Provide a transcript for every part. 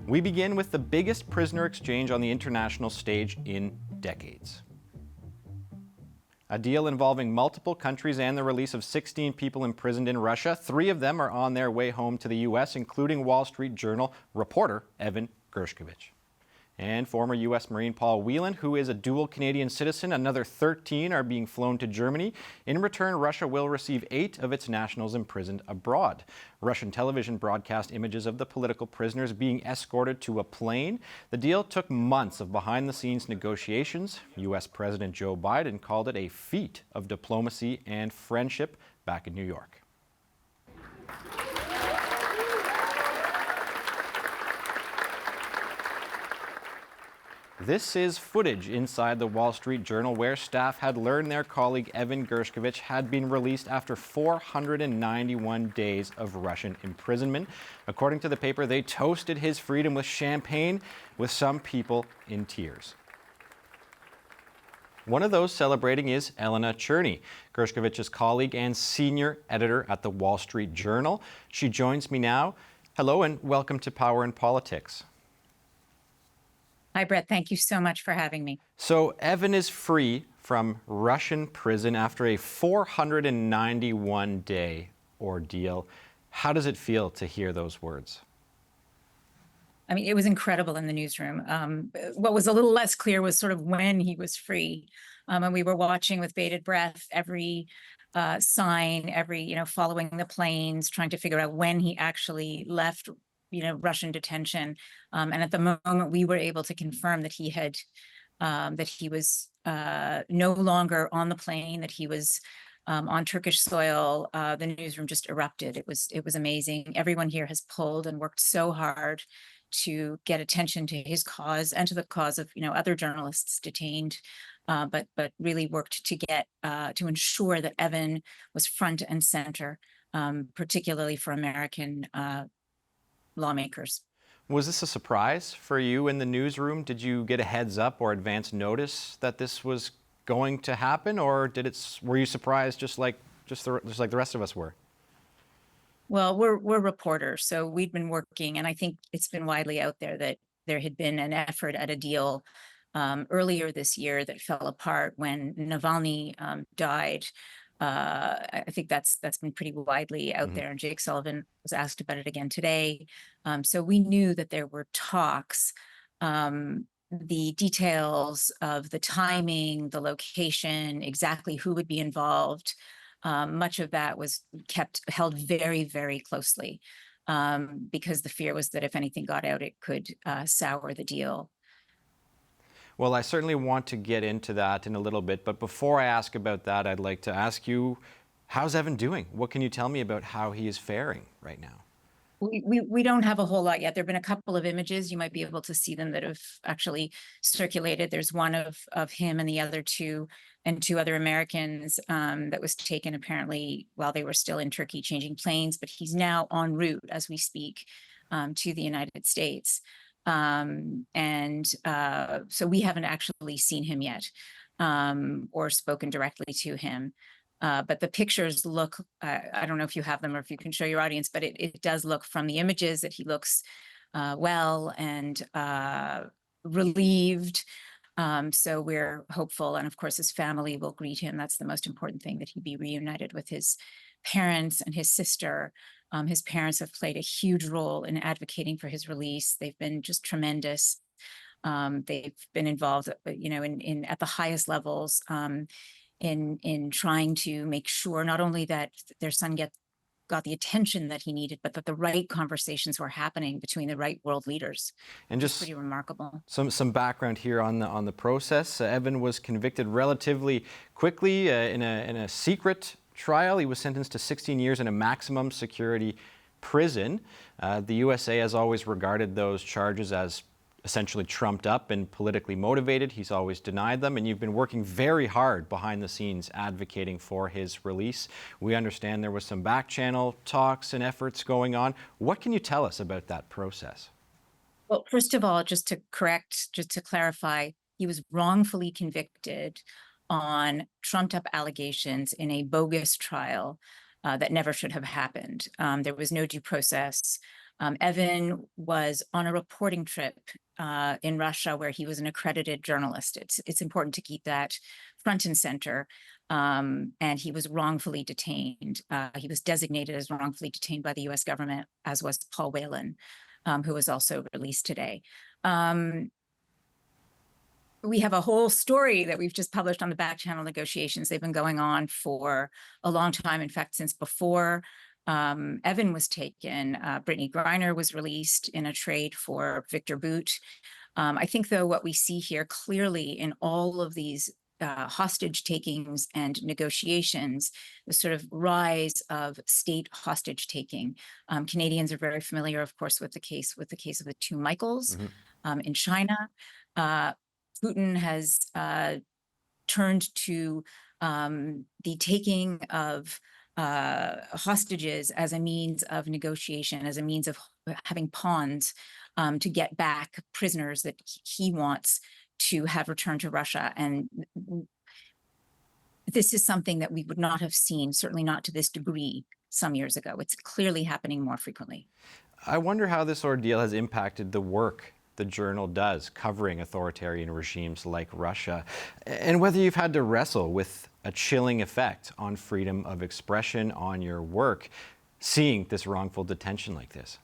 We begin with the biggest prisoner exchange on the international stage in decades. A deal involving multiple countries and the release of 16 people imprisoned in Russia. 3 of them are on their way home to the U.S., including Wall Street Journal reporter Evan Gershkovich. And former U.S. Marine Paul Whelan, who is a dual Canadian citizen. Another 13 are being flown to Germany. In return, Russia will receive 8 of its nationals imprisoned abroad. Russian television broadcast images of the political prisoners being escorted to a plane. The deal took months of behind-the-scenes negotiations. U.S. President Joe Biden called it a feat of diplomacy and friendship back in New York. This is footage inside the Wall Street Journal where staff had learned their colleague Evan Gershkovich had been released after 491 days of Russian imprisonment. According to the paper, they toasted his freedom with champagne, with some people in tears. One of those celebrating is Elena Cherney, Gershkovich's colleague and senior editor at the Wall Street Journal. She joins me now. Hello and welcome to Power and Politics. Hi, Brett. Thank you so much for having me. So Evan is free from Russian prison after a 491-day ordeal. How does it feel to hear those words? I mean, it was incredible in the newsroom. What was a little less clear was sort of when he was free. And we were watching with bated breath every sign, following the planes, trying to figure out when he actually left Russian detention. And at the moment, we were able to confirm that he was no longer on the plane, that he was on Turkish soil. The newsroom just erupted. It was amazing. Everyone here has pulled and worked so hard to get attention to his cause and to the cause of other journalists detained, but really worked to get to ensure that Evan was front and center, particularly for American lawmakers. Was this a surprise for you in the newsroom? Did you get a heads up or advance notice that this was going to happen, or were you surprised just like the rest of us were? Well, we're reporters, so we'd been working, and I think it's been widely out there that there had been an effort at a deal earlier this year that fell apart when Navalny died. I think that's been pretty widely out there, and Jake Sullivan was asked about it again today. So we knew that there were talks. The details of the timing, the location, exactly who would be involved, much of that was held very, very closely because the fear was that if anything got out, it could sour the deal. Well, I certainly want to get into that in a little bit, but before I ask about that, I'd like to ask you, how's Evan doing? What can you tell me about how he is faring right now? We don't have a whole lot yet. There have been a couple of images. You might be able to see them that have actually circulated. There's one of him and the other two other Americans that was taken apparently while they were still in Turkey changing planes, but he's now en route as we speak to the United States. So we haven't actually seen him yet or spoken directly to him. But the pictures look, I don't know if you have them or if you can show your audience, but it does look from the images that he looks well and relieved. So we're hopeful. And of course, his family will greet him. That's the most important thing, that he be reunited with his parents and his sister. His parents have played a huge role in advocating for his release. They've been just tremendous. They've been involved, in at the highest levels in trying to make sure not only that their son got the attention that he needed, but that the right conversations were happening between the right world leaders. And just pretty remarkable. Some background here on the process. Evan was convicted relatively quickly in a secret trial. He was sentenced to 16 years in a maximum security prison. The USA has always regarded those charges as essentially trumped up and politically motivated. He's always denied them, and you've been working very hard behind the scenes advocating for his release. We understand there was some back channel talks and efforts going on. What can you tell us about that process? Well, first of all, just to clarify, he was wrongfully convicted on trumped up allegations in a bogus trial that never should have happened. There was no due process. Evan was on a reporting trip in Russia where he was an accredited journalist. It's important to keep that front and center. And he was wrongfully detained. He was designated as wrongfully detained by the US government, as was Paul Whelan, who was also released today. We have a whole story that we've just published on the back channel negotiations. They've been going on for a long time. In fact, since before Evan was taken, Brittany Griner was released in a trade for Victor Bout. I think, though, what we see here clearly in all of these hostage takings and negotiations, the sort of rise of state hostage taking. Canadians are very familiar, of course, with the case of the two Michaels in China. Putin has turned to the taking of hostages as a means of negotiation, as a means of having pawns to get back prisoners that he wants to have returned to Russia. And this is something that we would not have seen, certainly not to this degree, some years ago. It's clearly happening more frequently. I wonder how this ordeal has impacted the work the Journal does covering authoritarian regimes like Russia, and whether you've had to wrestle with a chilling effect on freedom of expression, on your work, seeing this wrongful detention like this.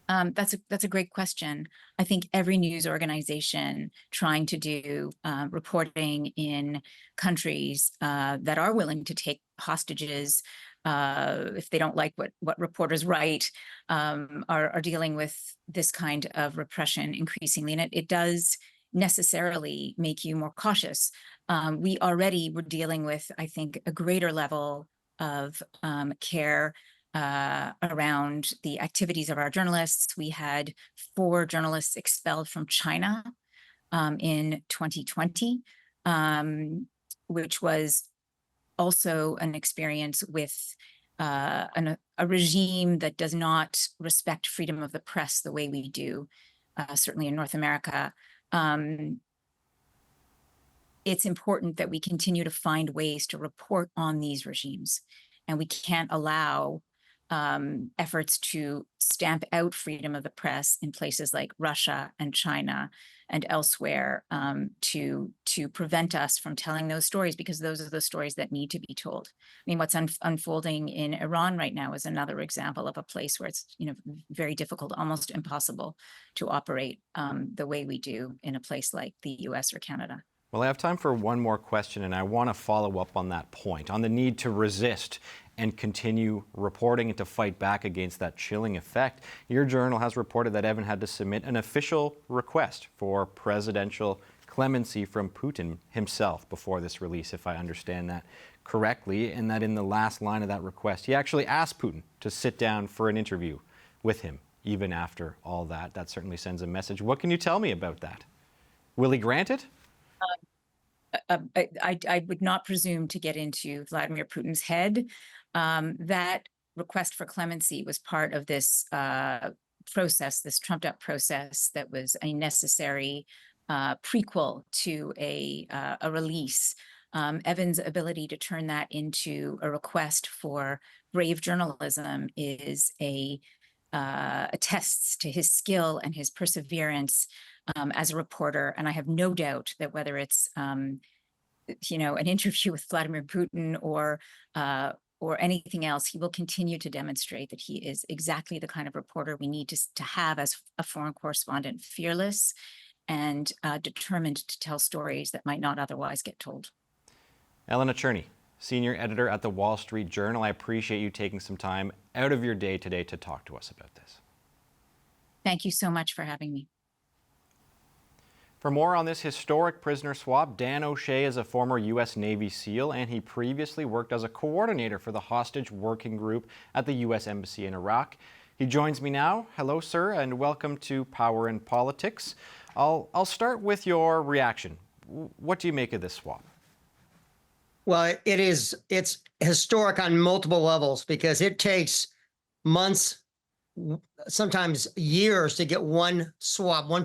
That's a great question. I think every news organization trying to do reporting in countries that are willing to take hostages if they don't like what reporters write are dealing with this kind of repression increasingly, and it does necessarily make you more cautious. We already were dealing with, I think, a greater level of care around the activities of our journalists. We had 4 journalists expelled from China in 2020, which was also an experience with a regime that does not respect freedom of the press the way we do, certainly in North America. It's important that we continue to find ways to report on these regimes, and we can't allow efforts to stamp out freedom of the press in places like Russia and China and elsewhere to prevent us from telling those stories, because those are the stories that need to be told. I mean, what's unfolding in Iran right now is another example of a place where it's very difficult, almost impossible, to operate the way we do in a place like the US or Canada. Well, I have time for one more question, and I want to follow up on that point, on the need to resist and continue reporting and to fight back against that chilling effect. Your journal has reported that Evan had to submit an official request for presidential clemency from Putin himself before this release, if I understand that correctly, and that in the last line of that request, he actually asked Putin to sit down for an interview with him, even after all that. That certainly sends a message. What can you tell me about that? Will he grant it? I would not presume to get into Vladimir Putin's head. That request for clemency was part of this process, this trumped-up process that was a necessary prequel to a release. Evan's ability to turn that into a request for brave journalism is attests to his skill and his perseverance as a reporter. And I have no doubt that whether it's an interview with Vladimir Putin or anything else, he will continue to demonstrate that he is exactly the kind of reporter we need to have as a foreign correspondent, fearless and determined to tell stories that might not otherwise get told. Elena Cherney, senior editor at the Wall Street Journal, I appreciate you taking some time out of your day today to talk to us about this. Thank you so much for having me. For more on this historic prisoner swap, Dan O'Shea is a former U.S. Navy SEAL, and he previously worked as a coordinator for the hostage working group at the U.S. Embassy in Iraq. He joins me now. Hello, sir, and welcome to Power and Politics. I'll start with your reaction. What do you make of this swap? Well, it's historic on multiple levels because it takes months, sometimes years, to get one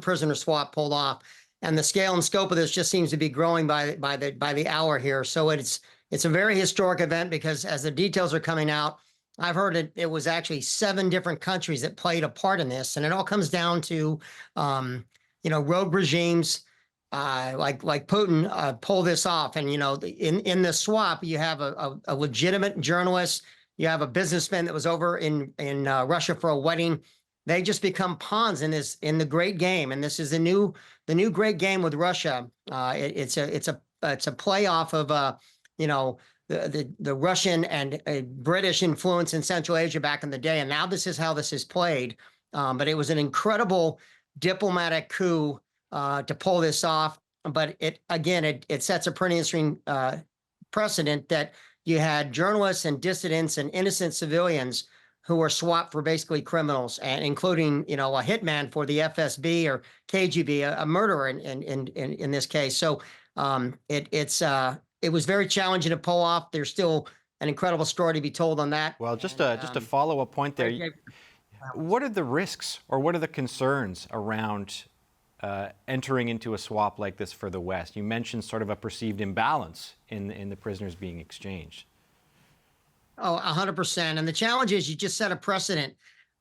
prisoner swap pulled off. And the scale and scope of this just seems to be growing by the hour here. So it's a very historic event because as the details are coming out, I've heard it was actually 7 different countries that played a part in this, and it all comes down to, rogue regimes like Putin pull this off. And in the swap, you have a legitimate journalist, you have a businessman that was over in Russia for a wedding. They just become pawns in the great game, and this is the new great game with Russia. It's a play off of the Russian and British influence in Central Asia back in the day, and now this is how this is played. But it was an incredible diplomatic coup to pull this off. But it sets a pretty interesting precedent that you had journalists and dissidents and innocent civilians who were swapped for basically criminals, and including a hitman for the FSB or KGB, a murderer in this case. So it was very challenging to pull off. There's still an incredible story to be told on that. Well, just a follow-up point there. What are the risks or what are the concerns around entering into a swap like this for the West? You mentioned sort of a perceived imbalance in the prisoners being exchanged. Oh, 100%. And the challenge is you just set a precedent.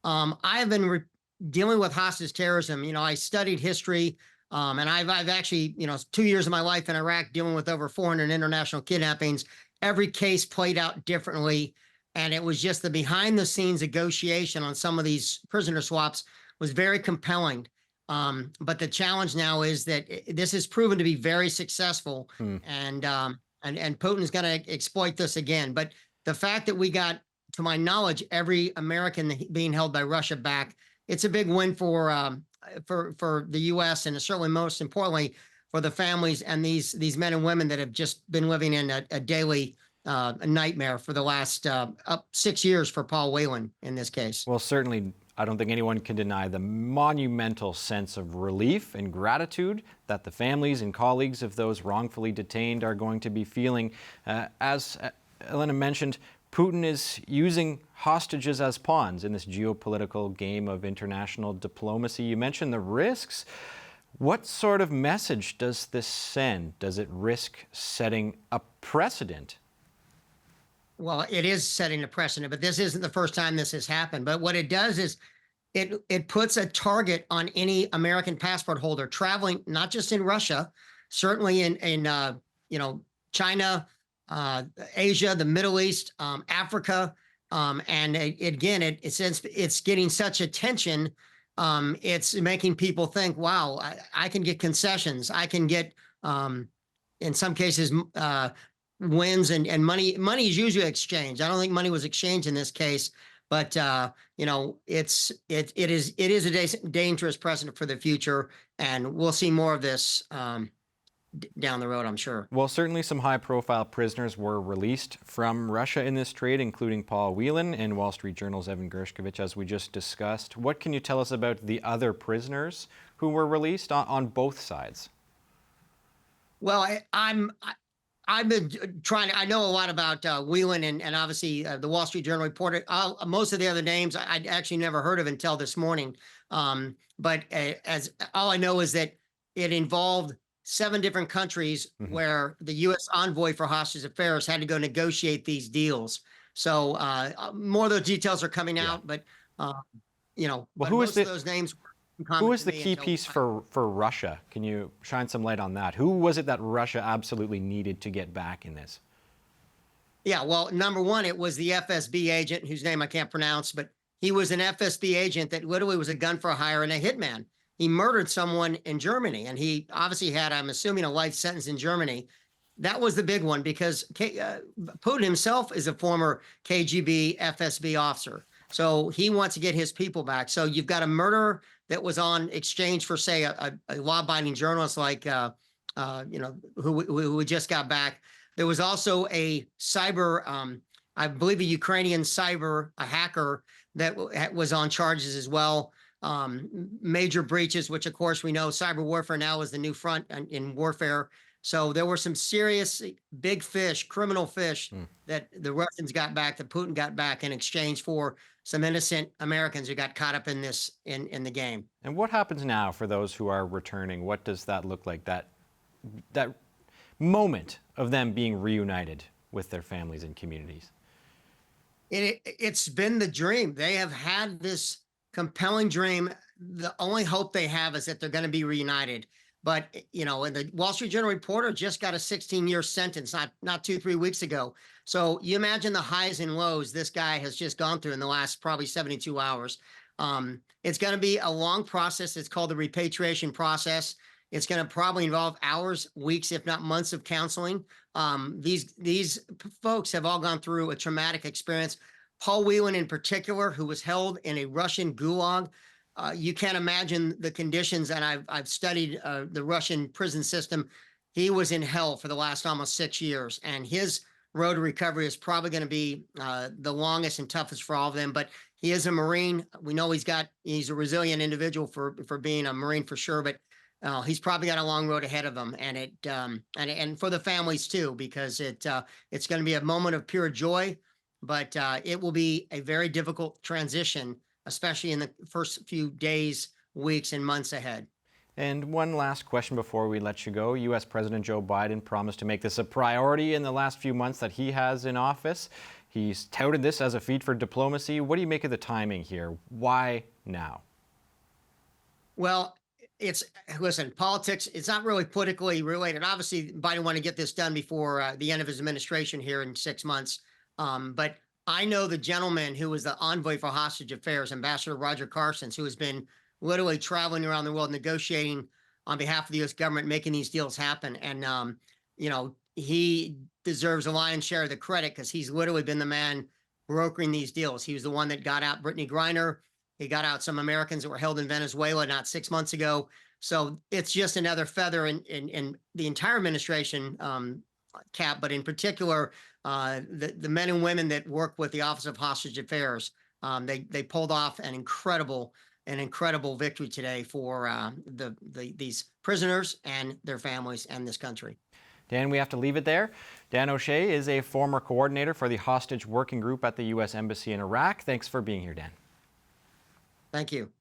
I have been dealing with hostage terrorism. I studied history, and I've actually, 2 years of my life in Iraq dealing with over 400 international kidnappings. Every case played out differently. And it was just the behind the scenes negotiation on some of these prisoner swaps was very compelling. But the challenge now is that this has proven to be very successful, and Putin's going to exploit this again. But the fact that we got, to my knowledge, every American being held by Russia back, it's a big win for the U.S. and certainly most importantly for the families and these men and women that have just been living in a daily nightmare for the last 6 years for Paul Whelan in this case. Well, certainly, I don't think anyone can deny the monumental sense of relief and gratitude that the families and colleagues of those wrongfully detained are going to be feeling. As Elena mentioned, Putin is using hostages as pawns in this geopolitical game of international diplomacy. You mentioned the risks. What sort of message does this send? Does it risk setting a precedent? Well, it is setting a precedent, but this isn't the first time this has happened. But what it does is it puts a target on any American passport holder traveling, not just in Russia, certainly in China, Asia, the Middle East, Africa, and since it's getting such attention, it's making people think, wow, I can get concessions, I can get, in some cases, wins and money. Money is usually exchanged. I don't think money was exchanged in this case, but it is a dangerous precedent for the future, and we'll see more of this down the road, I'm sure. Well, certainly some high-profile prisoners were released from Russia in this trade, including Paul Whelan and Wall Street Journal's Evan Gershkovich, as we just discussed. What can you tell us about the other prisoners who were released on both sides? Well, I've been trying. I know a lot about Whelan and obviously the Wall Street Journal reported. Most of the other names I'd actually never heard of until this morning. But as all I know is that it involved 7 different countries where the U.S. envoy for hostage affairs had to go negotiate these deals. So more of those details are coming out, but who is those names? Who is the key piece for Russia? Can you shine some light on that? Who was it that Russia absolutely needed to get back in this? Yeah, well, number one, it was the FSB agent whose name I can't pronounce, but he was an FSB agent that literally was a gun for hire and a hitman. He murdered someone in Germany, and he obviously had, I'm assuming, a life sentence in Germany. That was the big one because Putin himself is a former KGB FSB officer. So he wants to get his people back. So you've got a murderer that was on exchange for, say, a law-abiding journalist like, who just got back. There was also a cyber, I believe a Ukrainian a hacker that was on charges as well. Major breaches, which of course we know cyber warfare now is the new front in warfare. So there were some serious big fish, criminal fish that the Russians got back, that Putin got back in exchange for some innocent Americans who got caught up in this, in the game. And what happens now for those who are returning? What does that look like, that moment of them being reunited with their families and communities? It's been the dream. They have had this compelling dream. The only hope they have is that they're going to be reunited. But, you know, and the Wall Street Journal reporter just got a 16-year sentence not 2-3 weeks ago. So you imagine the highs and lows this guy has just gone through in the last probably 72 hours. It's going to be a long process. It's called the repatriation process. It's going to probably involve hours, weeks, if not months of counseling. These folks have all gone through a traumatic experience. Paul Whelan in particular, who was held in a Russian gulag. You can't imagine the conditions, and I've studied the Russian prison system. He was in hell for the last almost 6 years, and his road to recovery is probably going to be the longest and toughest for all of them. But he is a Marine. We know he's a resilient individual for being a Marine for sure, but he's probably got a long road ahead of him, and and for the families too, because it's going to be a moment of pure joy, but it will be a very difficult transition, especially in the first few days, weeks, and months ahead. And one last question before we let you go. U.S. President Joe Biden promised to make this a priority in the last few months that he has in office. He's touted this as a feat for diplomacy. What do you make of the timing here? Why now? Well, listen, politics, it's not really politically related. Obviously, Biden wanted to get this done before the end of his administration here in 6 months. But I know the gentleman who was the envoy for hostage affairs, Ambassador Roger Carstens, who has been literally traveling around the world negotiating on behalf of the U.S. government, making these deals happen. And, you know, he deserves a lion's share of the credit because he's literally been the man brokering these deals. He was the one that got out Brittany Griner. He got out some Americans that were held in Venezuela not 6 months ago. So it's just another feather in the entire administration cap, but in particular, the men and women that work with the Office of Hostage Affairs. They pulled off an incredible victory today for these prisoners and their families and this country. Dan, we have to leave it there. Dan O'Shea is a former coordinator for the Hostage Working Group at the U.S. Embassy in Iraq. Thanks for being here, Dan. Thank you.